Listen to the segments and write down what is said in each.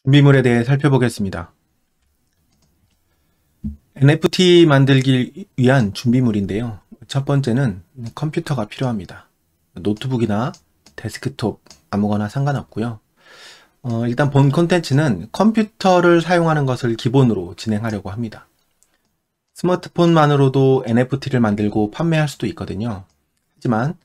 준비물에 대해 살펴보겠습니다. NFT 만들기 위한 준비물인데요. 첫 번째는 컴퓨터가 필요합니다. 노트북이나 데스크톱 아무거나 상관없고요. 일단 본 콘텐츠는 컴퓨터를 사용하는 것을 기본으로 진행하려고 합니다. 스마트폰만으로도 NFT를 만들고 판매할 수도 있거든요. 하지만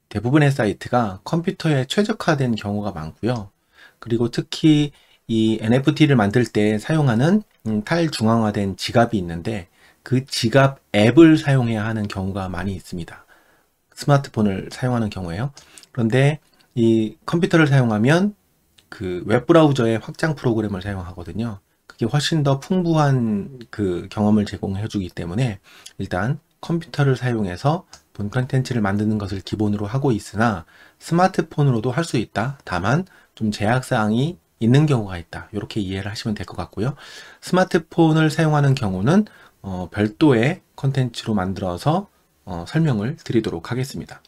대부분의 사이트가 컴퓨터에 최적화된 경우가 많고요. 그리고 특히 이 NFT를 만들 때 사용하는 탈중앙화된 지갑이 있는데 그 지갑 앱을 사용해야 하는 경우가 많이 있습니다. 스마트폰을 사용하는 경우에요. 그런데 이 컴퓨터를 사용하면 그 웹브라우저의 확장 프로그램을 사용하거든요. 그게 훨씬 더 풍부한 그 경험을 제공해 주기 때문에 일단 컴퓨터를 사용해서 본 컨텐츠를 만드는 것을 기본으로 하고 있으나 스마트폰으로도 할 수 있다. 다만 좀 제약사항이 있는 경우가 있다. 이렇게 이해를 하시면 될 것 같고요. 스마트폰을 사용하는 경우는 별도의 컨텐츠로 만들어서 설명을 드리도록 하겠습니다.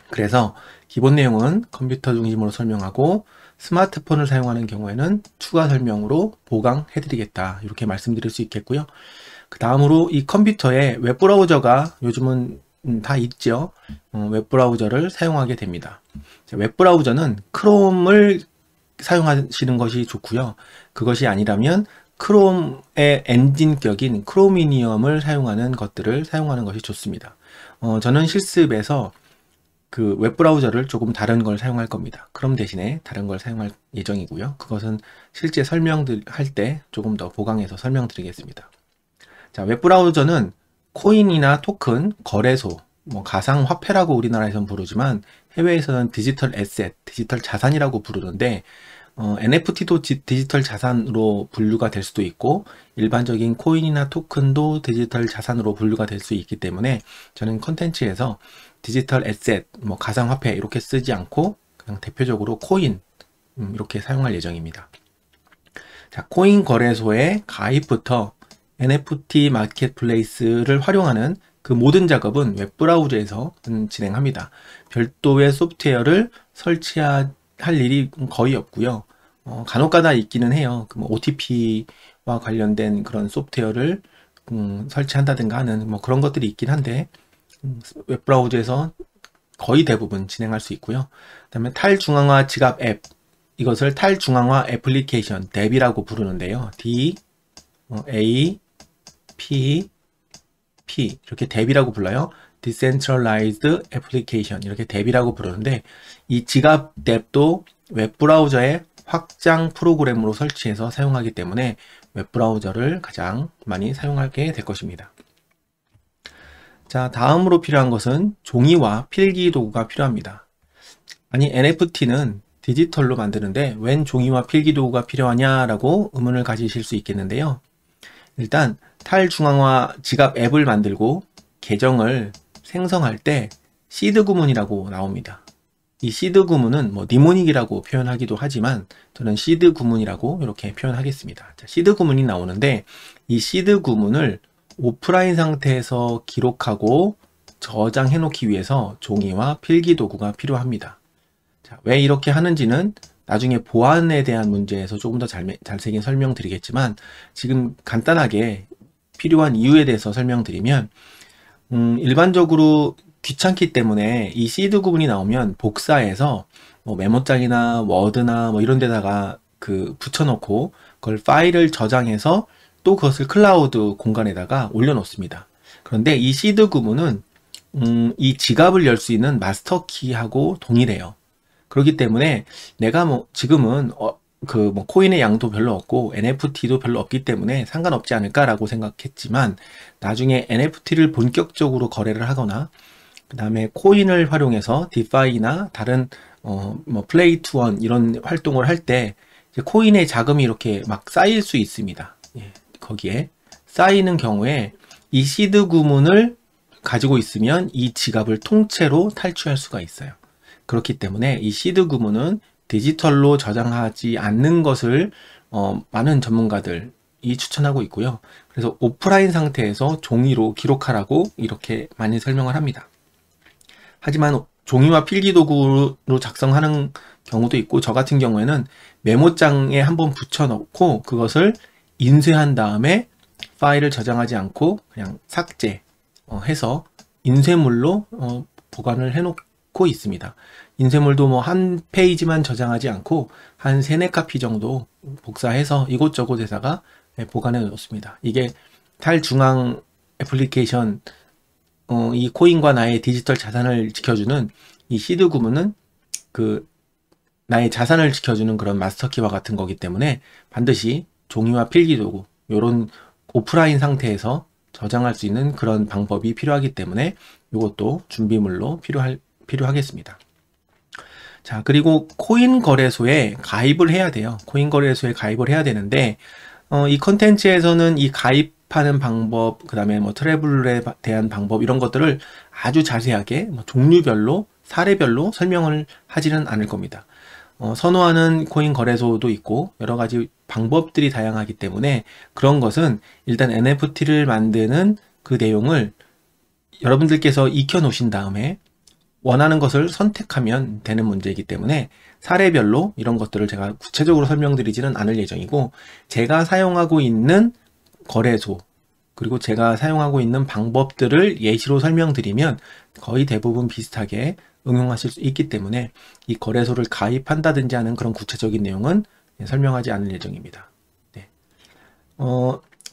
그래서 기본 내용은 컴퓨터 중심으로 설명하고 스마트폰을 사용하는 경우에는 추가 설명으로 보강해 드리겠다. 이렇게 말씀드릴 수 있겠고요. 그 다음으로 이 컴퓨터에 웹브라우저가 요즘은 다 있죠. 웹브라우저를 사용하게 됩니다. 웹브라우저는 크롬을 사용하시는 것이 좋고요. 그것이 아니라면 크롬의 엔진격인 크로미니엄을 사용하는 것들을 사용하는 것이 좋습니다. 저는 실습에서 그 웹브라우저를 조금 다른 걸 사용할 겁니다. 크롬 대신에 다른 걸 사용할 예정이고요. 그것은 실제 설명할 때 조금 더 보강해서 설명드리겠습니다. 자, 웹브라우저는 코인이나 토큰, 거래소, 가상화폐라고 우리나라에선 부르지만 해외에서는 디지털 에셋, 디지털 자산이라고 부르는데 NFT도 디지털 자산으로 분류가 될 수도 있고 일반적인 코인이나 토큰도 디지털 자산으로 분류가 될 수 있기 때문에 저는 컨텐츠에서 디지털 에셋, 가상화폐 이렇게 쓰지 않고 그냥 대표적으로 코인 이렇게 사용할 예정입니다. 자, 코인 거래소의 가입부터 NFT 마켓플레이스를 활용하는 그 모든 작업은 웹브라우저에서 진행합니다. 별도의 소프트웨어를 설치할 일이 거의 없고요. 간혹가다 있기는 해요. OTP와 관련된 그런 소프트웨어를 설치한다든가 하는 그런 것들이 있긴 한데 웹브라우저에서 거의 대부분 진행할 수 있고요. 그 다음에 탈중앙화 지갑 앱, 이것을 탈중앙화 애플리케이션 앱이라고 부르는데요. D, A, P, 이렇게 앱이라고 불러요. Decentralized Application 이렇게 앱이라고 부르는데 이 지갑 앱도 웹브라우저의 확장 프로그램으로 설치해서 사용하기 때문에 웹브라우저를 가장 많이 사용하게 될 것입니다. 자, 다음으로 필요한 것은 종이와 필기 도구가 필요합니다. 아니, NFT는 디지털로 만드는데 웬 종이와 필기 도구가 필요하냐라고 의문을 가지실 수 있겠는데요. 일단 탈중앙화 지갑 앱을 만들고 계정을 생성할 때 시드 구문이라고 나옵니다. 이 시드 구문은 니모닉이라고 표현하기도 하지만 저는 시드 구문이라고 이렇게 표현하겠습니다. 자, 시드 구문이 나오는데 이 시드 구문을 오프라인 상태에서 기록하고 저장해 놓기 위해서 종이와 필기 도구가 필요합니다. 자, 왜 이렇게 하는지는 나중에 보안에 대한 문제에서 조금 더 자세히 설명드리겠지만 지금 간단하게 필요한 이유에 대해서 설명드리면 일반적으로 귀찮기 때문에 이 시드 구문이 나오면 복사해서 메모장이나 워드나 이런 데다가 붙여놓고 그걸 파일을 저장해서 또 그것을 클라우드 공간에다가 올려놓습니다. 그런데 이 시드 구문은 이 지갑을 열 수 있는 마스터 키하고 동일해요. 그렇기 때문에 내가 지금은 코인의 양도 별로 없고 NFT도 별로 없기 때문에 상관없지 않을까라고 생각했지만 나중에 NFT를 본격적으로 거래를 하거나 그 다음에 코인을 활용해서 디파이나 다른 플레이 투 원 이런 활동을 할 때 코인의 자금이 이렇게 막 쌓일 수 있습니다. 예, 거기에 쌓이는 경우에 이 시드 구문을 가지고 있으면 이 지갑을 통째로 탈취할 수가 있어요. 그렇기 때문에 이 시드 구문은 디지털로 저장하지 않는 것을 많은 전문가들이 추천하고 있고요. 그래서 오프라인 상태에서 종이로 기록하라고 이렇게 많이 설명을 합니다. 하지만 종이와 필기도구로 작성하는 경우도 있고, 저 같은 경우에는 메모장에 한번 붙여놓고 그것을 인쇄한 다음에 파일을 저장하지 않고 그냥 삭제 해서 인쇄물로 보관을 해놓고 있습니다. 인쇄물도 뭐 한 페이지만 저장하지 않고 한 3-4카피 정도 복사해서 이곳저곳에다가 보관해 놓습니다. 이게 탈중앙 애플리케이션, 이 코인과 나의 디지털 자산을 지켜주는 이 시드 구문은 나의 자산을 지켜주는 그런 마스터키와 같은 거기 때문에 반드시 종이와 필기도구, 요런 오프라인 상태에서 저장할 수 있는 그런 방법이 필요하기 때문에 이것도 준비물로 필요하겠습니다. 자, 그리고 코인 거래소에 가입을 해야 돼요. 코인 거래소에 가입을 해야 되는데, 이 컨텐츠에서는 이 가입하는 방법, 그 다음에 뭐 트래블에 대한 방법, 이런 것들을 아주 자세하게 종류별로, 사례별로 설명을 하지는 않을 겁니다. 선호하는 코인 거래소도 있고 여러 가지 방법들이 다양하기 때문에 그런 것은 일단 NFT를 만드는 그 내용을 여러분들께서 익혀 놓으신 다음에 원하는 것을 선택하면 되는 문제이기 때문에 사례별로 이런 것들을 제가 구체적으로 설명드리지는 않을 예정이고, 제가 사용하고 있는 거래소 그리고 제가 사용하고 있는 방법들을 예시로 설명드리면 거의 대부분 비슷하게 응용하실 수 있기 때문에 이 거래소를 가입한다든지 하는 그런 구체적인 내용은 설명하지 않을 예정입니다. 네.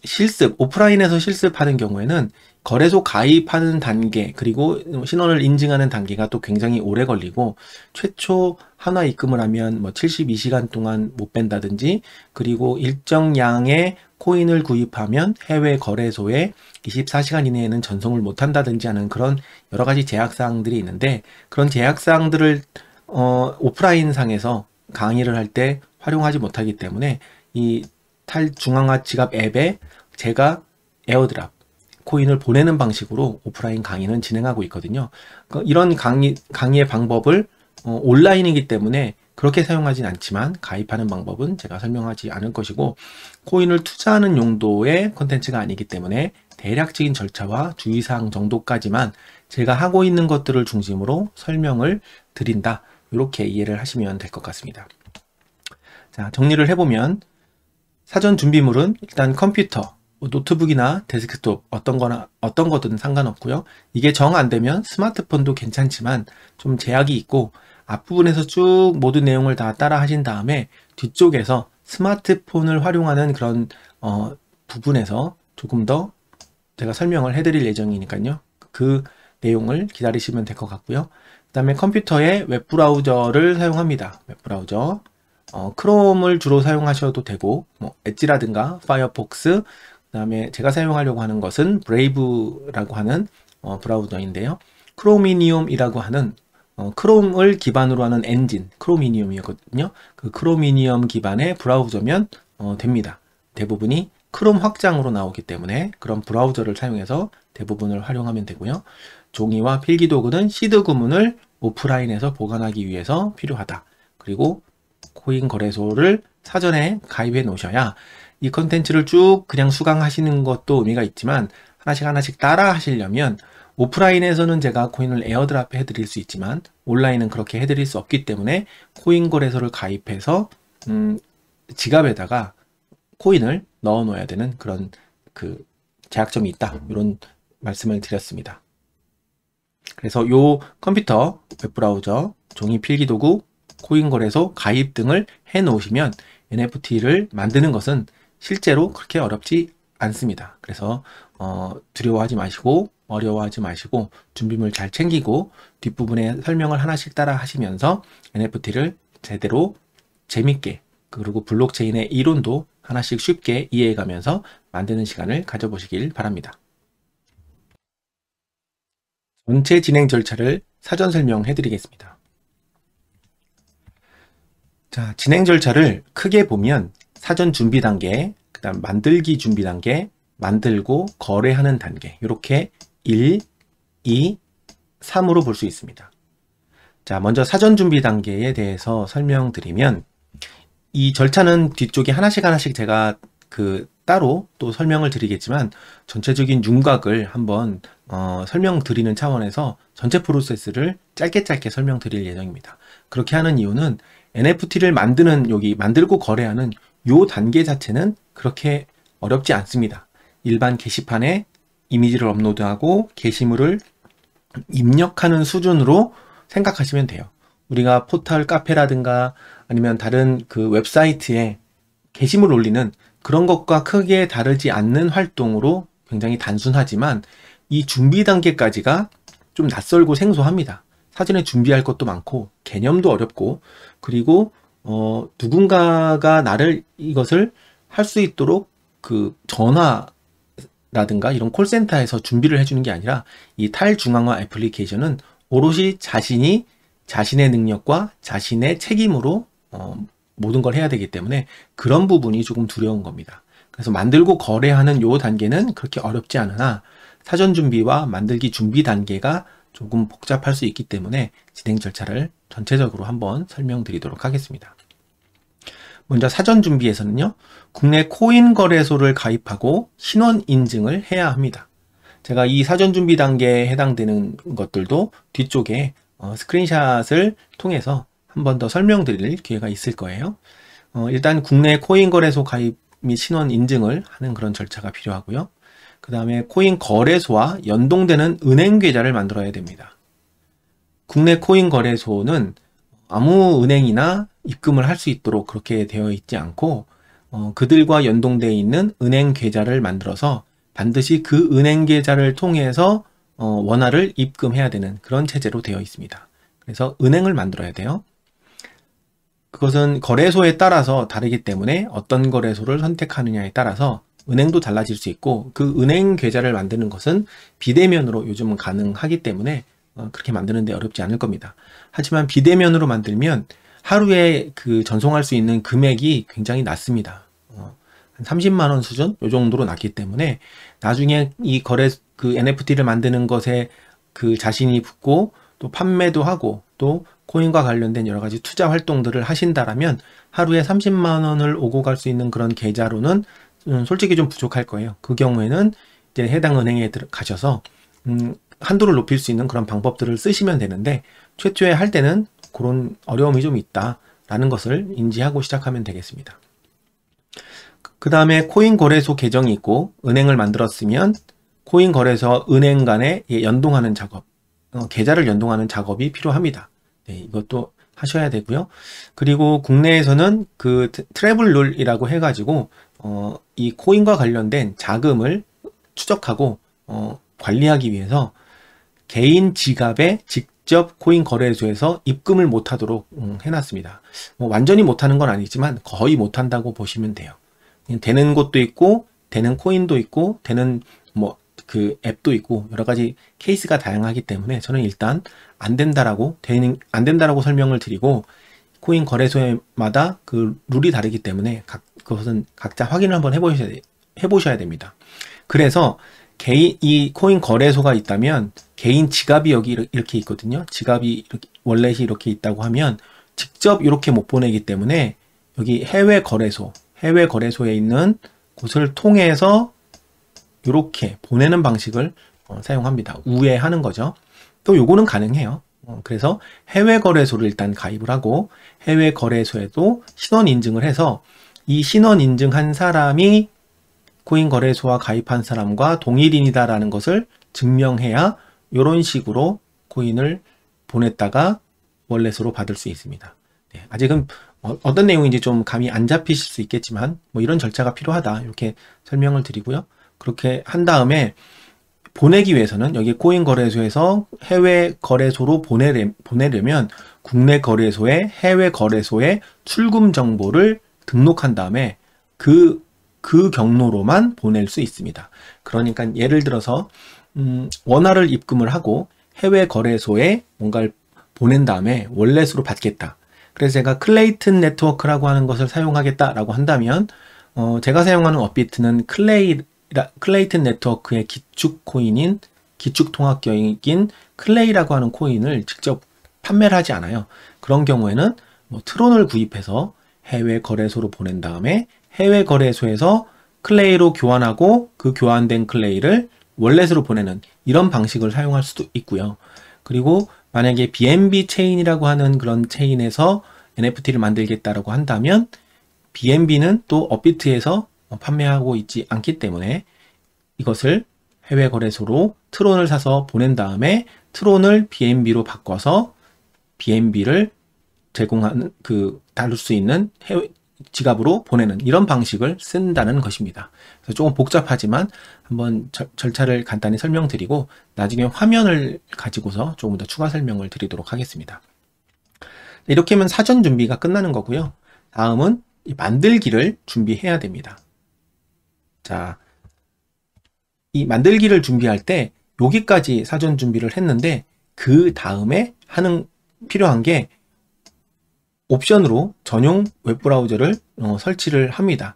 실습, 오프라인에서 실습하는 경우에는 거래소 가입하는 단계, 그리고 신원을 인증하는 단계가 또 굉장히 오래 걸리고, 최초 한화 입금을 하면 뭐 72시간 동안 못 뺀다든지, 그리고 일정 양의 코인을 구입하면 해외 거래소에 24시간 이내에는 전송을 못 한다든지 하는 그런 여러 가지 제약사항들이 있는데, 그런 제약사항들을 오프라인 상에서 강의를 할 때 활용하지 못하기 때문에 이 탈중앙화 지갑 앱에 제가 에어드랍 코인을 보내는 방식으로 오프라인 강의는 진행하고 있거든요. 이런 강의의 방법을 온라인이기 때문에 그렇게 사용하진 않지만 가입하는 방법은 제가 설명하지 않을 것이고, 코인을 투자하는 용도의 콘텐츠가 아니기 때문에 대략적인 절차와 주의사항 정도까지만 제가 하고 있는 것들을 중심으로 설명을 드린다, 이렇게 이해를 하시면 될 것 같습니다. 자, 정리를 해보면 사전 준비물은 일단 컴퓨터, 노트북이나 데스크톱 어떤 거든 상관없고요. 이게 정 안 되면 스마트폰도 괜찮지만 좀 제약이 있고, 앞부분에서 쭉 모든 내용을 다 따라 하신 다음에 뒤쪽에서 스마트폰을 활용하는 그런 부분에서 조금 더 제가 설명을 해드릴 예정이니까요. 그 내용을 기다리시면 될 것 같고요. 그 다음에 컴퓨터에 웹브라우저를 사용합니다. 웹브라우저. 크롬을 주로 사용하셔도 되고, 뭐 엣지라든가 파이어폭스, 그 다음에 제가 사용하려고 하는 것은 브레이브라고 하는 브라우저인데요. 크로미니움이라고 하는 크롬을 기반으로 하는 엔진, 크로미니움이거든요. 그 크로미니움 기반의 브라우저면 됩니다. 대부분이 크롬 확장으로 나오기 때문에 그런 브라우저를 사용해서 대부분을 활용하면 되고요. 종이와 필기도구는 시드 구문을 오프라인에서 보관하기 위해서 필요하다. 그리고 코인 거래소를 사전에 가입해 놓으셔야 이 컨텐츠를 쭉 그냥 수강하시는 것도 의미가 있지만, 하나씩 따라 하시려면 오프라인에서는 제가 코인을 에어드랍 해드릴 수 있지만 온라인은 그렇게 해드릴 수 없기 때문에 코인 거래소를 가입해서 지갑에다가 코인을 넣어 놓아야 되는 그런 제약점이 있다, 이런 말씀을 드렸습니다. 그래서 요 컴퓨터, 웹브라우저, 종이 필기도구, 코인 거래소 가입 등을 해 놓으시면 NFT를 만드는 것은 실제로 그렇게 어렵지 않습니다. 그래서 두려워하지 마시고 어려워하지 마시고 준비물 잘 챙기고 뒷부분에 설명을 하나씩 따라 하시면서 NFT를 제대로 재밌게, 그리고 블록체인의 이론도 하나씩 쉽게 이해해가면서 만드는 시간을 가져보시길 바랍니다. 전체 진행 절차를 사전 설명해 드리겠습니다. 자, 진행 절차를 크게 보면 사전 준비 단계, 그 다음 만들기 준비 단계, 만들고 거래하는 단계, 이렇게 1, 2, 3으로 볼 수 있습니다. 자, 먼저 사전 준비 단계에 대해서 설명드리면, 이 절차는 뒤쪽에 하나씩 제가 따로 또 설명을 드리겠지만 전체적인 윤곽을 한번 설명드리는 차원에서 전체 프로세스를 짧게 설명드릴 예정입니다. 그렇게 하는 이유는 NFT를 만들고 거래하는 요 단계 자체는 그렇게 어렵지 않습니다. 일반 게시판에 이미지를 업로드하고 게시물을 입력하는 수준으로 생각하시면 돼요. 우리가 포털 카페라든가 아니면 다른 그 웹사이트에 게시물 올리는 그런 것과 크게 다르지 않는 활동으로 굉장히 단순하지만 이 준비 단계까지가 좀 낯설고 생소합니다. 사전에 준비할 것도 많고 개념도 어렵고 그리고 누군가가 이것을 할 수 있도록 그 전화라든가 이런 콜센터에서 준비를 해주는 게 아니라 이 탈중앙화 애플리케이션은 오롯이 자신의 능력과 자신의 책임으로 모든 걸 해야 되기 때문에 그런 부분이 조금 두려운 겁니다. 그래서 만들고 거래하는 요 단계는 그렇게 어렵지 않으나 사전 준비와 만들기 준비 단계가 조금 복잡할 수 있기 때문에 진행 절차를 전체적으로 한번 설명드리도록 하겠습니다. 먼저 사전 준비에서는요, 국내 코인 거래소를 가입하고 신원 인증을 해야 합니다. 제가 이 사전 준비 단계에 해당되는 것들도 뒤쪽에 스크린샷을 통해서 한 번 더 설명드릴 기회가 있을 거예요. 일단 국내 코인 거래소 가입 및 신원 인증을 하는 그런 절차가 필요하고요. 그 다음에 코인 거래소와 연동되는 은행 계좌를 만들어야 됩니다. 국내 코인 거래소는 아무 은행이나 입금을 할 수 있도록 그렇게 되어 있지 않고 그들과 연동되어 있는 은행 계좌를 만들어서 반드시 그 은행 계좌를 통해서 원화를 입금해야 되는 그런 체제로 되어 있습니다. 그래서 은행을 만들어야 돼요. 그것은 거래소에 따라서 다르기 때문에 어떤 거래소를 선택하느냐에 따라서 은행도 달라질 수 있고 그 은행 계좌를 만드는 것은 비대면으로 요즘은 가능하기 때문에 그렇게 만드는데 어렵지 않을 겁니다. 하지만 비대면으로 만들면 하루에 그 전송할 수 있는 금액이 굉장히 낮습니다. 한 30만 원 수준? 요 정도로 낮기 때문에 나중에 그 NFT를 만드는 것에 그 자신이 붙고 또 판매도 하고 또 코인과 관련된 여러 가지 투자 활동들을 하신다라면 하루에 30만 원을 오고 갈 수 있는 그런 계좌로는 솔직히 좀 부족할 거예요. 그 경우에는 이제 해당 은행에 가셔서 한도를 높일 수 있는 그런 방법들을 쓰시면 되는데 최초에 할 때는 그런 어려움이 좀 있다라는 것을 인지하고 시작하면 되겠습니다. 그 다음에 코인 거래소 계정이 있고 은행을 만들었으면 코인 거래소와 은행 간에 연동하는 작업, 계좌를 연동하는 작업이 필요합니다. 네, 이것도 하셔야 되고요. 그리고 국내에서는 그 트래블룰이라고 해가지고 이 코인과 관련된 자금을 추적하고 관리하기 위해서 개인 지갑에 직접 코인 거래소에서 입금을 못하도록 해놨습니다. 완전히 못하는 건 아니지만 거의 못한다고 보시면 돼요. 되는 곳도 있고 되는 코인도 있고 되는 그 앱도 있고 여러 가지 케이스가 다양하기 때문에 저는 일단 안 된다라고 설명을 드리고 코인 거래소마다 그 룰이 다르기 때문에 그것은 각자 확인을 한번 해보셔야 됩니다. 그래서 이 코인 거래소가 있다면 개인 지갑이 여기 이렇게 있거든요. 지갑이 월렛이 이렇게 있다고 하면 직접 이렇게 못 보내기 때문에 여기 해외 거래소에 있는 곳을 통해서 이렇게 보내는 방식을 사용합니다. 우회하는 거죠. 또 요거는 가능해요. 그래서 해외 거래소를 일단 가입을 하고 해외 거래소에도 신원 인증을 해서 이 신원 인증한 사람이 코인 거래소와 가입한 사람과 동일인이다라는 것을 증명해야 이런 식으로 코인을 보냈다가 월렛으로 받을 수 있습니다. 네, 아직은 어떤 내용인지 좀 감이 안 잡히실 수 있겠지만 이런 절차가 필요하다 이렇게 설명을 드리고요. 그렇게 한 다음에 보내기 위해서는 여기 코인 거래소에서 해외 거래소로 보내려면 국내 거래소에 해외 거래소에 출금 정보를 등록한 다음에 그 경로로만 보낼 수 있습니다. 그러니까 예를 들어서 원화를 입금을 하고 해외 거래소에 뭔가를 보낸 다음에 월렛으로 받겠다. 그래서 제가 클레이튼 네트워크라고 하는 것을 사용하겠다라고 한다면 제가 사용하는 업비트는 클레이튼 네트워크의 기축 통합격인 클레이라고 하는 코인을 직접 판매를 하지 않아요. 그런 경우에는 트론을 구입해서 해외 거래소로 보낸 다음에 해외 거래소에서 클레이로 교환하고 그 교환된 클레이를 월렛으로 보내는 이런 방식을 사용할 수도 있고요. 그리고 만약에 BNB 체인이라고 하는 그런 체인에서 NFT를 만들겠다라고 한다면 BNB는 또 업비트에서 판매하고 있지 않기 때문에 이것을 해외 거래소로 트론을 사서 보낸 다음에 트론을 BNB로 바꿔서 BNB를 제공하는 다룰 수 있는 해외 지갑으로 보내는 이런 방식을 쓴다는 것입니다. 그래서 조금 복잡하지만 한번 절차를 간단히 설명드리고 나중에 화면을 가지고서 조금 더 추가 설명을 드리도록 하겠습니다. 이렇게 하면 사전 준비가 끝나는 거고요. 다음은 만들기를 준비해야 됩니다. 자, 이 만들기를 준비할 때 여기까지 사전 준비를 했는데 그 다음에 필요한 게 옵션으로 전용 웹브라우저를 설치를 합니다.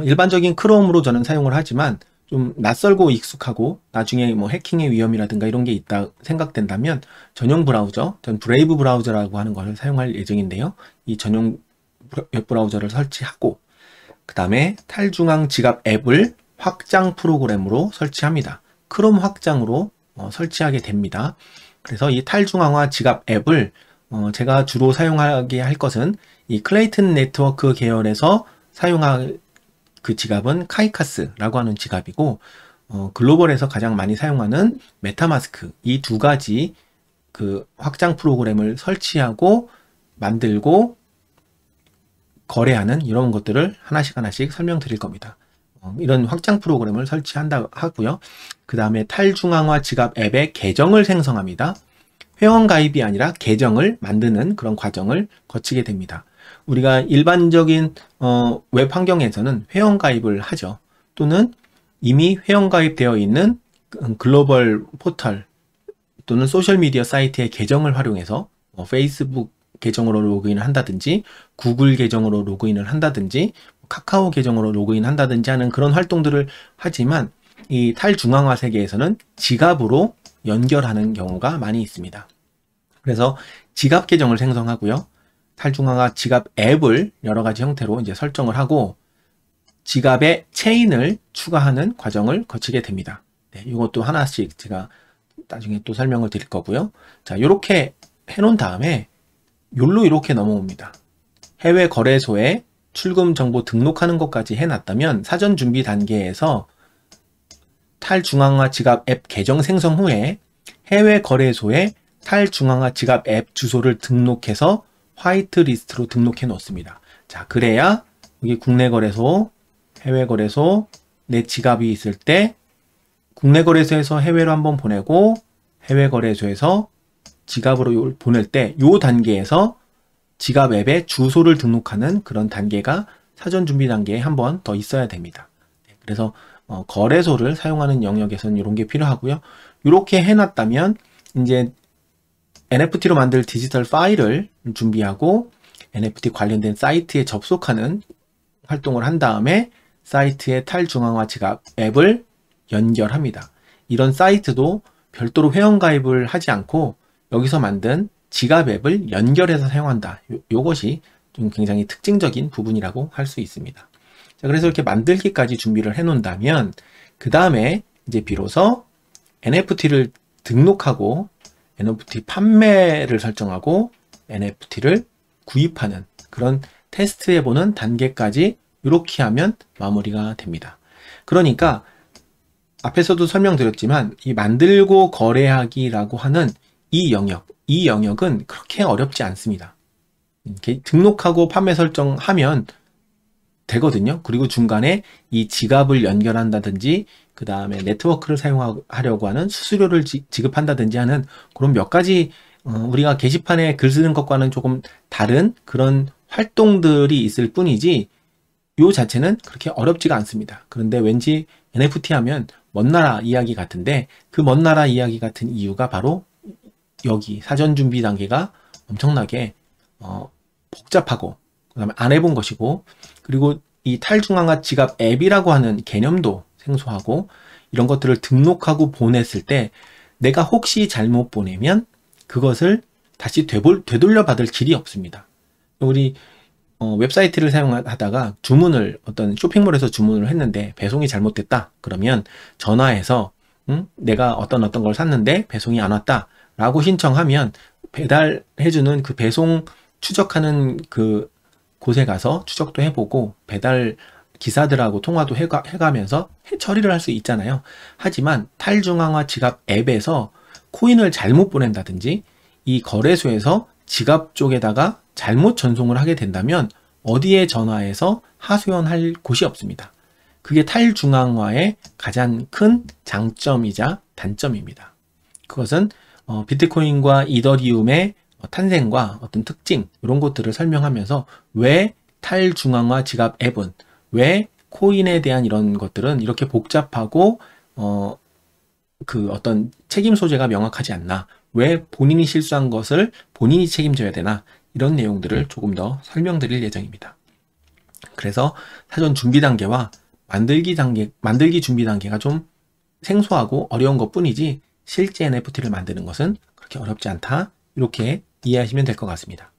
일반적인 크롬으로 저는 사용을 하지만 좀 낯설고 익숙하고 나중에 뭐 해킹의 위험이라든가 이런 게 있다 생각된다면 전용 브라우저, 전 브레이브 브라우저라고 하는 것을 사용할 예정인데요. 이 전용 웹브라우저를 설치하고 그 다음에 탈중앙 지갑 앱을 확장 프로그램으로 설치합니다. 크롬 확장으로 설치하게 됩니다. 그래서 이 탈중앙화 지갑 앱을 제가 주로 사용하게 할 것은 이 클레이튼 네트워크 계열에서 사용할 그 지갑은 카이카스라고 하는 지갑이고 글로벌에서 가장 많이 사용하는 메타마스크 이 두 가지 그 확장 프로그램을 설치하고 만들고 거래하는 이런 것들을 하나씩 설명드릴 겁니다. 이런 확장 프로그램을 설치한다 하고요. 그 다음에 탈중앙화 지갑 앱의 계정을 생성합니다. 회원 가입이 아니라 계정을 만드는 그런 과정을 거치게 됩니다. 우리가 일반적인 웹 환경에서는 회원 가입을 하죠. 또는 이미 회원 가입되어 있는 글로벌 포털 또는 소셜미디어 사이트의 계정을 활용해서 페이스북 계정으로 로그인을 한다든지 구글 계정으로 로그인을 한다든지 카카오 계정으로 로그인 한다든지 하는 그런 활동들을 하지만 이 탈중앙화 세계에서는 지갑으로 연결하는 경우가 많이 있습니다. 그래서 지갑 계정을 생성하고요. 탈중앙화 지갑 앱을 여러 가지 형태로 이제 설정을 하고 지갑에 체인을 추가하는 과정을 거치게 됩니다. 네, 이것도 하나씩 제가 나중에 또 설명을 드릴 거고요. 자, 이렇게 해놓은 다음에 요로 이렇게 넘어옵니다. 해외 거래소에 출금 정보 등록하는 것까지 해놨다면 사전 준비 단계에서 탈중앙화 지갑 앱 계정 생성 후에 해외 거래소에 탈중앙화 지갑 앱 주소를 등록해서 화이트 리스트로 등록해 놓습니다. 자, 그래야 여기 국내 거래소, 해외 거래소, 내 지갑이 있을 때 국내 거래소에서 해외로 한번 보내고 해외 거래소에서 지갑으로 보낼 때 이 단계에서 지갑 앱에 주소를 등록하는 그런 단계가 사전 준비 단계에 한 번 더 있어야 됩니다. 그래서 거래소를 사용하는 영역에서는 이런 게 필요하고요. 이렇게 해놨다면 이제 NFT로 만들 디지털 파일을 준비하고 NFT 관련된 사이트에 접속하는 활동을 한 다음에 사이트의 탈중앙화 지갑 앱을 연결합니다. 이런 사이트도 별도로 회원가입을 하지 않고 여기서 만든 지갑 앱을 연결해서 사용한다. 요것이 좀 굉장히 특징적인 부분이라고 할 수 있습니다. 자, 그래서 이렇게 만들기까지 준비를 해 놓는다면 그 다음에 이제 비로소 NFT를 등록하고 NFT 판매를 설정하고 NFT를 구입하는 그런 테스트해보는 단계까지 이렇게 하면 마무리가 됩니다. 그러니까 앞에서도 설명드렸지만 이 만들고 거래하기라고 하는 이 영역은 그렇게 어렵지 않습니다. 이렇게 등록하고 판매 설정하면 되거든요. 그리고 중간에 이 지갑을 연결한다든지 그 다음에 네트워크를 사용하려고 하는 수수료를 지급한다든지 하는 그런 몇 가지 우리가 게시판에 글 쓰는 것과는 조금 다른 그런 활동들이 있을 뿐이지 요 자체는 그렇게 어렵지가 않습니다. 그런데 왠지 NFT 하면 먼 나라 이야기 같은데 그 먼 나라 이야기 같은 이유가 바로 여기 사전 준비 단계가 엄청나게 복잡하고 그 다음에 안 해본 것이고 그리고 이 탈중앙화 지갑 앱이라고 하는 개념도 생소하고 이런 것들을 등록하고 보냈을 때 내가 혹시 잘못 보내면 그것을 다시 되돌려 받을 길이 없습니다. 우리 웹사이트를 사용하다가 어떤 쇼핑몰에서 주문을 했는데 배송이 잘못됐다. 그러면 전화해서 내가 어떤 걸 샀는데 배송이 안 왔다. 라고 신청하면 배달해주는 그 배송 추적하는 그 곳에 가서 추적도 해보고 배달 기사들하고 통화도 해가면서 처리를 할 수 있잖아요. 하지만 탈중앙화 지갑 앱에서 코인을 잘못 보낸다든지 이 거래소에서 지갑 쪽에다가 잘못 전송을 하게 된다면 어디에 전화해서 하소연할 곳이 없습니다. 그게 탈중앙화의 가장 큰 장점이자 단점입니다. 그것은 비트코인과 이더리움의 탄생과 어떤 특징 이런 것들을 설명하면서 왜 탈중앙화 지갑 앱은 왜 코인에 대한 이런 것들은 이렇게 복잡하고 그 어떤 책임 소재가 명확하지 않나, 왜 본인이 실수한 것을 본인이 책임져야 되나, 이런 내용들을 조금 더 설명드릴 예정입니다. 그래서 사전 준비 단계와 만들기 준비 단계가 좀 생소하고 어려운 것 뿐이지 실제 NFT를 만드는 것은 그렇게 어렵지 않다, 이렇게 이해하시면 될 것 같습니다.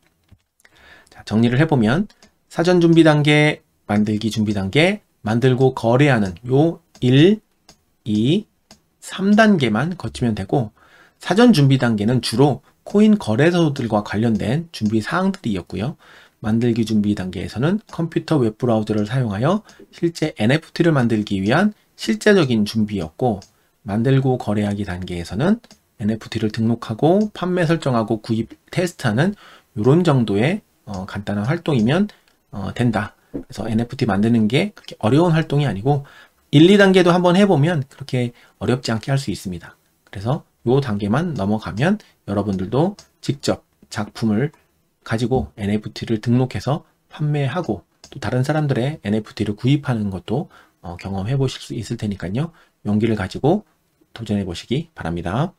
자, 정리를 해보면 사전 준비 단계, 만들기 준비 단계, 만들고 거래하는 요 1, 2, 3단계만 거치면 되고, 사전 준비 단계는 주로 코인 거래소들과 관련된 준비 사항들이었고요. 만들기 준비 단계에서는 컴퓨터 웹브라우저를 사용하여 실제 NFT를 만들기 위한 실제적인 준비였고, 만들고 거래하기 단계에서는 NFT를 등록하고 판매 설정하고 구입 테스트하는 이런 정도의 간단한 활동이면 된다. 그래서 NFT 만드는 게 그렇게 어려운 활동이 아니고 1, 2단계도 한번 해보면 그렇게 어렵지 않게 할 수 있습니다. 그래서 이 단계만 넘어가면 여러분들도 직접 작품을 가지고 NFT를 등록해서 판매하고 또 다른 사람들의 NFT를 구입하는 것도 경험해 보실 수 있을 테니까요. 용기를 가지고 도전해 보시기 바랍니다.